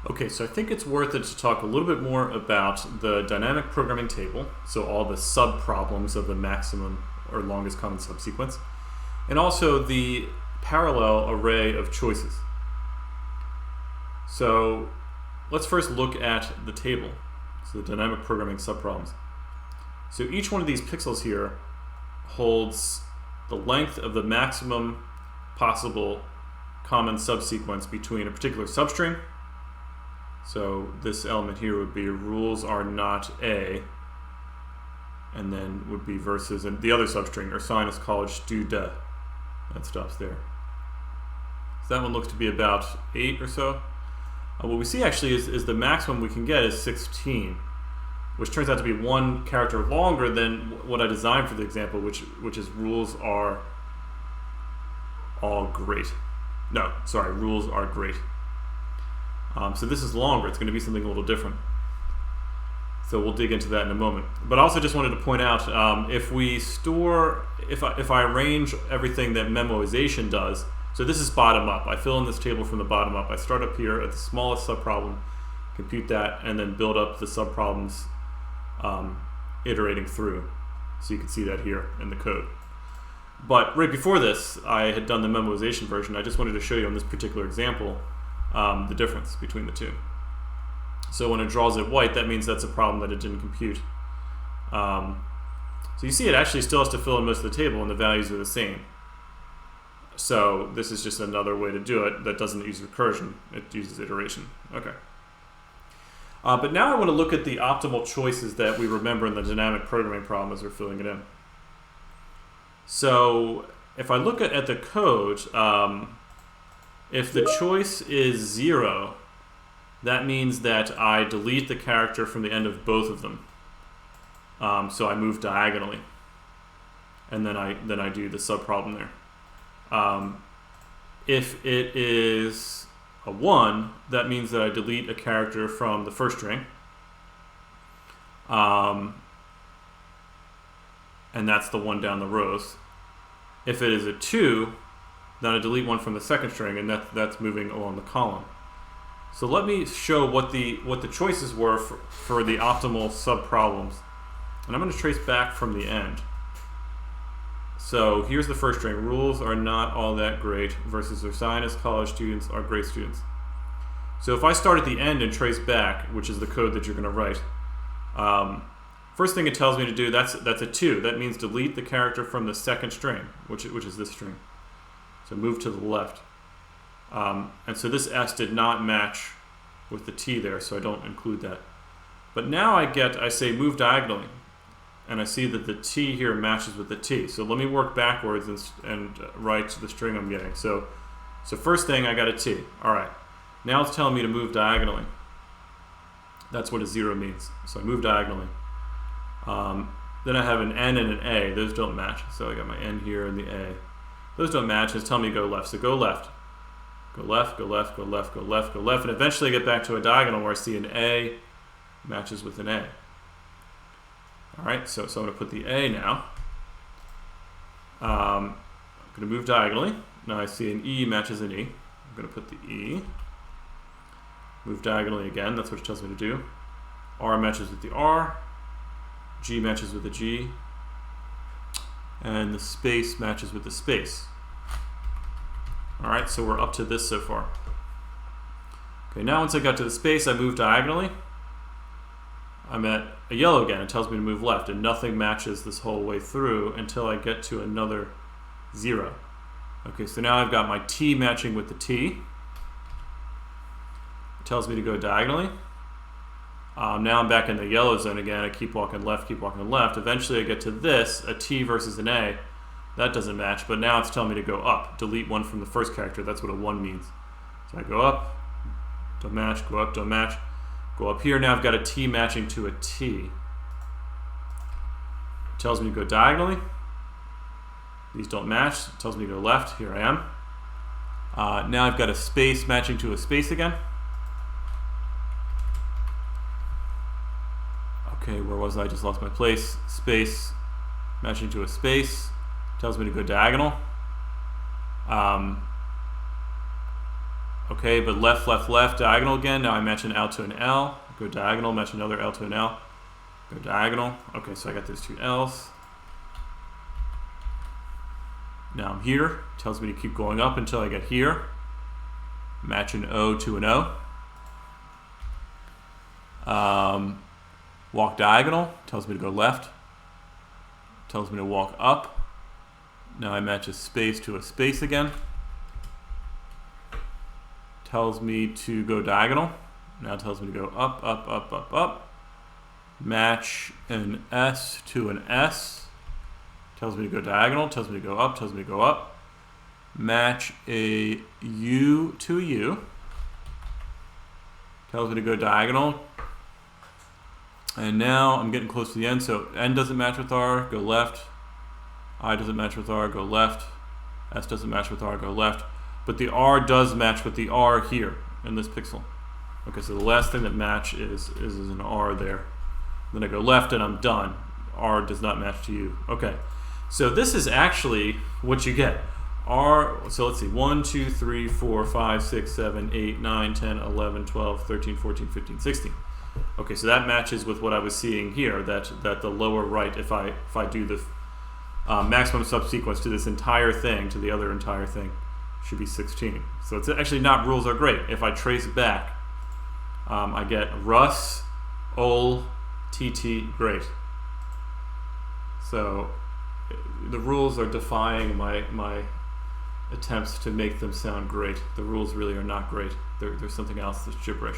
Okay, so I think it's worth it to talk a little bit more about the dynamic programming table, so all the sub-problems of the maximum or longest common subsequence, and also the parallel array of choices. So let's first look at the table, so the dynamic programming subproblems. So each one of these pixels here holds the length of the maximum possible common subsequence between a particular substring. So this element here would be rules are not A, and then would be versus and the other substring, or sinus college do de. That stops there. So that one looks to be about 8 or so. What we see actually is the maximum we can get is 16, which turns out to be one character longer than what I designed for the example, which is rules are all great. No, sorry, rules are great. So this is longer. It's going to be something a little different. So we'll dig into that in a moment. But I also just wanted to point out, if I arrange everything that memoization does, so this is bottom up. I fill in this table from the bottom up. I start up here at the smallest subproblem, compute that, and then build up the subproblems iterating through. So you can see that here in the code. But right before this, I had done the memoization version. I just wanted to show you on this particular example the difference between the two. So when it draws it white, that means that's a problem that it didn't compute. So you see it actually still has to fill in most of the table and the values are the same. So this is just another way to do it that doesn't use recursion, it uses iteration. Okay. But now I want to look at the optimal choices that we remember in the dynamic programming problem as we're filling it in. So if I look at the code, if the choice is 0, that means that I delete the character from the end of both of them. So I move diagonally, and then I do the subproblem there. If it is a 1, that means that I delete a character from the first string. And that's the one down the rows. If it is a 2, then I delete one from the second string, and that's moving along the column. So let me show what the choices were for the optimal subproblems. And I'm going to trace back from the end. So here's the first string. Rules are not all that great versus their sinus college students are great students. So if I start at the end and trace back, which is the code that you're going to write, first thing it tells me to do, that's a 2. That means delete the character from the second string, which is this string. So move to the left. And so this S did not match with the T there, so I don't include that. But now I say move diagonally, and I see that the T here matches with the T. So let me work backwards and write the string I'm getting. So first thing, I got a T. All right. Now it's telling me to move diagonally. That's what a 0 means. So I move diagonally. Then I have an N and an A. Those don't match. So I got my N here and the A. Those don't match. It's telling me to go left. So go left. Go left, go left, go left, go left, go left. And eventually I get back to a diagonal where I see an A matches with an A. All right, so I'm going to put the A now. I'm going to move diagonally. Now I see an E matches an E. I'm going to put the E. Move diagonally again. That's what it tells me to do. R matches with the R. G matches with the G. And the space matches with the space. All right, so we're up to this so far. Okay, now once I got to the space, I move diagonally. I'm at a yellow again. It tells me to move left, and nothing matches this whole way through until I get to another 0. Okay, so now I've got my T matching with the T. It tells me to go diagonally. Now I'm back in the yellow zone again. I keep walking left, keep walking left. Eventually I get to this, a T versus an A. That doesn't match, but now it's telling me to go up. Delete one from the first character. That's what a 1 means. So I go up, don't match, go up, don't match. Go up here, now I've got a T matching to a T. It tells me to go diagonally. These don't match. It tells me to go left. Here I am. Now I've got a space matching to a space again. Okay, where was I? I just lost my place. Space matching to a space. Tells me to go diagonal. Okay, but left, left, left, diagonal again. Now I match an L to an L. Go diagonal, match another L to an L. Go diagonal. Okay, so I got those two L's. Now I'm here. Tells me to keep going up until I get here. Match an O to an O. Walk diagonal. Tells me to go left. Tells me to walk up. Now I match a space to a space again. Tells me to go diagonal. Now it tells me to go up, up, up, up, up. Match an S to an S. Tells me to go diagonal. Tells me to go up. Tells me to go up. Match a U to a U. Tells me to go diagonal. And now I'm getting close to the end. So N doesn't match with R, go left. I doesn't match with R, go left. S doesn't match with R, go left. But the R does match with the R here in this pixel. Okay, so the last thing that match is an R there. Then I go left and I'm done. R does not match to U. Okay, so this is actually what you get. R, so let's see, 1, 2, 3, 4, 5, 6, 7, 8, 9, 10, 11, 12, 13, 14, 15, 16. Okay, so that matches with what I was seeing here, that the lower right, if I do the maximum subsequence to this entire thing, to the other entire thing, should be 16. So it's actually not rules are great. If I trace back, I get Russ, Ol, TT, great. So the rules are defying my attempts to make them sound great. The rules really are not great. There's something else that's gibberish.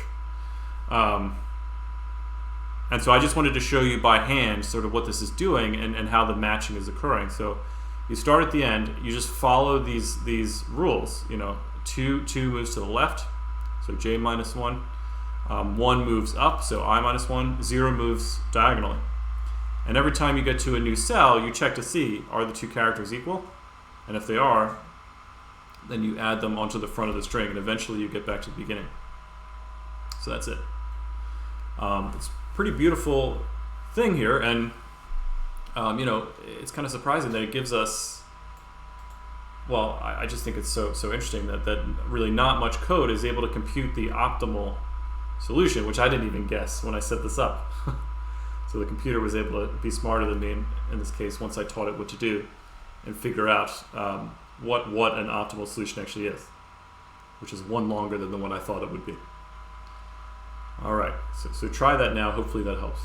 And so I just wanted to show you by hand sort of what this is doing and how the matching is occurring. So you start at the end, you just follow these rules. You know, 2 moves to the left, so J minus 1. 1 moves up, so I minus 1. 0 moves diagonally. And every time you get to a new cell, you check to see, are the two characters equal? And if they are, then you add them onto the front of the string, and eventually you get back to the beginning. So that's it. It's a pretty beautiful thing here, and you know, it's kind of surprising that it gives us, well, I just think it's so interesting that really not much code is able to compute the optimal solution, which I didn't even guess when I set this up. So the computer was able to be smarter than me in this case once I taught it what to do and figure out what an optimal solution actually is, which is one longer than the one I thought it would be. All right, so try that now. Hopefully that helps.